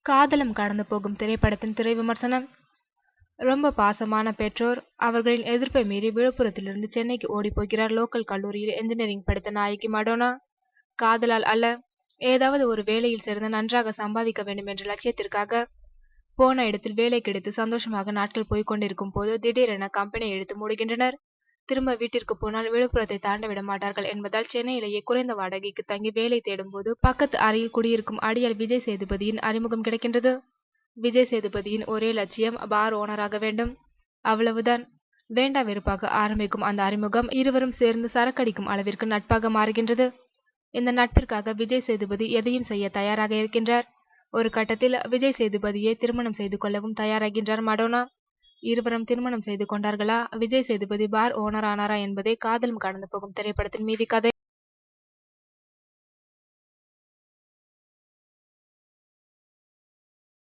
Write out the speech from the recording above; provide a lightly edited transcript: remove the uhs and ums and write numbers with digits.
காதலும் கடந்து போகும் திரைப்படத்தின் திரை விமர்சனம். ரொம்ப பாசமான பெற்றோர். அவர்களின் எதிர்ப்பை மீறி விழுப்புரத்திலிருந்து சென்னைக்கு ஓடிப்போகிறார் லோக்கல் கல்லூரியில் என்ஜினியரிங் படித்த நாயகி மடோனா. காதலால் அல்ல, ஏதாவது ஒரு வேலையில் சேர்ந்து நன்றாக சம்பாதிக்க வேண்டும் என்ற லட்சியத்திற்காக. போன இடத்தில் வேலை கிடைத்து சந்தோஷமாக நாட்கள் போய்கொண்டிருக்கும் போது திடீரென கம்பெனியை இழுத்து மூடுகின்றனர். திரும்ப வீட்டிற்கு போனால் விழுப்புரத்தை தாண்ட விட மாட்டார்கள் என்பதால் சென்னையிலேயே குறைந்த வாடகைக்கு தங்கி வேலை தேடும் போது பக்கத்து அறையில் குடியிருக்கும் அடியாள் விஜய் சேதுபதியின் அறிமுகம் கிடைக்கின்றது. விஜய் சேதுபதியின் ஒரே லட்சியம் பார் ஓனராக வேண்டும், அவ்வளவுதான். வேண்டா வெறுப்பாக ஆரம்பிக்கும் அந்த அறிமுகம் இருவரும் சேர்ந்து சரக்கடிக்கும் அளவிற்கு நட்பாக மாறுகின்றது. இந்த நட்பிற்காக விஜய் சேதுபதி எதையும் செய்ய தயாராக இருக்கின்றார். ஒரு கட்டத்தில் விஜய் சேதுபதியை திருமணம் செய்து கொள்ளவும் தயாராகின்றார் மடோனா. இருவரும் திருமணம் செய்து கொண்டார்களா, விஜய் சேதுபதி பார் ஓனர் ஆனாரா என்பதே காதலும் கடந்து போகும் திரைப்படத்தின் மீதி கதை.